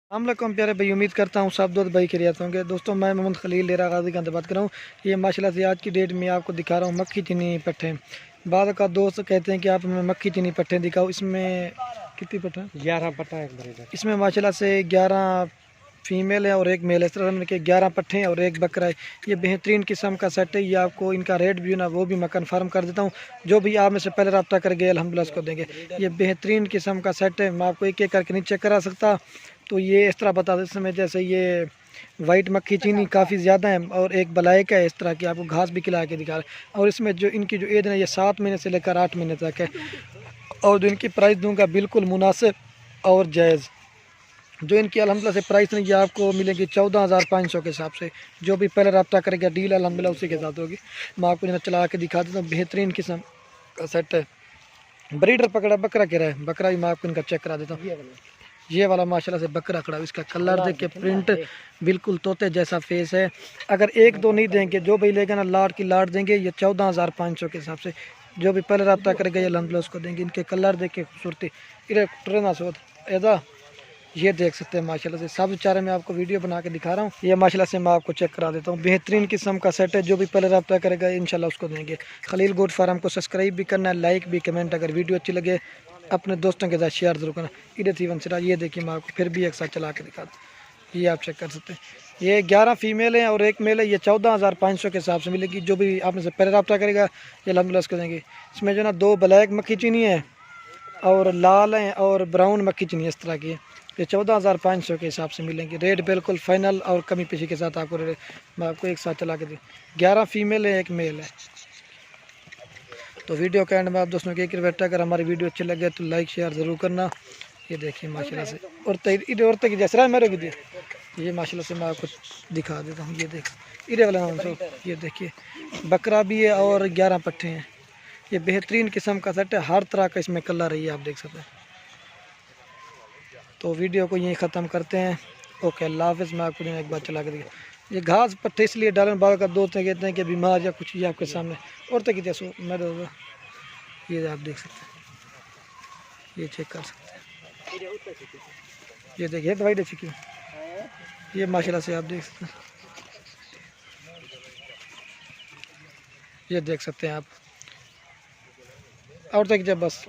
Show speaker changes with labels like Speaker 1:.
Speaker 1: अस्सलामुअलैकुम प्यारे भाई, उम्मीद करता हूँ सब दोस्त भाई खैरियत होंगे। दोस्तों मैं मोहम्मद खलील डेरा गाजी खान से बात कर रहा हूँ। ये माशाल्लाह से आज की डेट में आपको दिखा रहा हूँ मक्खी चीनी पट्ठे। बाद का दोस्त कहते हैं कि आप हमें मक्खी चीनी पट्ठे दिखाओ। इसमें कितनी पट्ठे?
Speaker 2: 11 पट्टा एक ब्रीडर।
Speaker 1: इसमें माशाल्लाह से 11 फीमेल है और एक मेल है। इस तरह मिल के 11 पट्ठे हैं और एक बकरा है। ये बेहतरीन किस्म का सेट है। ये आपको इनका रेट भी ना वो भी मैं कन्फर्म कर देता हूँ। जो भी आप में से पहले रब्ता कर गए अल्हम्दुलिल्लाह उसको देंगे। ये बेहतरीन किस्म का सेट है। मैं आपको एक एक करके नहीं चेक करा सकता, तो ये इस तरह बता देते समय जैसे ये वाइट मक्खी चीनी काफ़ी ज़्यादा है और एक ब्लैक है। इस तरह की आपको घास भी खिला के दिखा रहे हैं। और इसमें जो इनकी जो एज है ये 7 महीने से लेकर 8 महीने तक है। और जो इनकी प्राइस दूंगा बिल्कुल मुनासिब और जायज़। जो इनकी अल्हम्दुलिल्लाह से प्राइस नहीं, ये आपको मिलेगी 14,500 के हिसाब से। जो भी पहले रब्ता करेगा डील अल्हम्दुलिल्लाह उसी के साथ होगी। मैं आपको जो चला के दिखा देता हूँ। बेहतरीन किस्म का सेट है। ब्रीडर पकड़ा बकरा कह रहा है, बकरा भी मैं आपको इनका चेक करा देता हूँ। ये वाला माशाल्लाह से बकरा खड़ा है। इसका कलर देख के प्रिंट बिल्कुल तोते जैसा फेस है। अगर एक दो नहीं देंगे, जो भी लेगा ना लाट की लाट देंगे। ये 14,500 के हिसाब से। जो भी पहले रब्ता करेगा ये अल्हम्दुलिल्लाह उसको देंगे। इनके कलर देख के खूबसूरती इधर ट्रेना सोत ऐसा ये देख सकते हैं माशाल्लाह से। सब चारे मैं आपको वीडियो बना के दिखा रहा हूँ। ये माशाल्लाह से मैं आपको चेक करा देता हूँ। बेहतरीन किस्म का सेट है। जो भी पहले रब्ता करेगा इंशाल्लाह उसको देंगे। खलील गोट फार्म को सब्सक्राइब भी करना है, लाइक भी, कमेंट अगर वीडियो अच्छी लगे अपने दोस्तों के साथ शेयर जरूर करना। इधर थी सिरा ये देखिए, मैं आपको फिर भी एक साथ चला के दिखा दूँ। ये आप चेक कर सकते हैं। ये 11 फीमेल हैं और एक मेल है। ये 14,500 के हिसाब से मिलेगी। जो भी आपने से पहले रब्ता करेगा ये अल्हम्दुलिल्लाह उसको देंगे। इसमें जो ना 2 ब्लैक मक्खी चीनी है और लाल हैं और ब्राउन मक्खी चीनी इस तरह की है। ये 14,500 के हिसाब से मिलेंगे। रेट बिल्कुल फाइनल और कमी पेशी के साथ आपको मैं आपको एक साथ चला के दी। 11 फीमेल है, एक मेल है। तो वीडियो के एंड में आप दोस्तों की एक रिक्वेस्ट है, अगर हमारी वीडियो अच्छी लगे तो लाइक शेयर ज़रूर करना। ये देखिए माशाल्लाह से औरत की जैसा मेरे की ये माशाल्लाह से मैं आपको दिखा देता हूँ। ये देख इधे वाला नाम सो ये देखिए बकरा भी है और 11 पट्ठे हैं। ये बेहतरीन किस्म का सेट है। हर तरह का इसमें कलर है, ये आप देख सकते हैं। तो वीडियो को यहीं ख़त्म करते हैं। ओके अल्लाह हाफ़िज़। मैं आपको एक बार चला के दिया। ये घास पट्टे इसलिए डालें बाल का दोस्त कहते हैं कि बीमार या कुछ, ये आपके सामने और तक जैसो मैं ये आप देख सकते हैं। ये चेक कर सकते हैं। ये देखिए दवाई दे चुकी ये माशाल्लाह से आप देख सकते हैं। ये देख सकते हैं आप और तक जब बस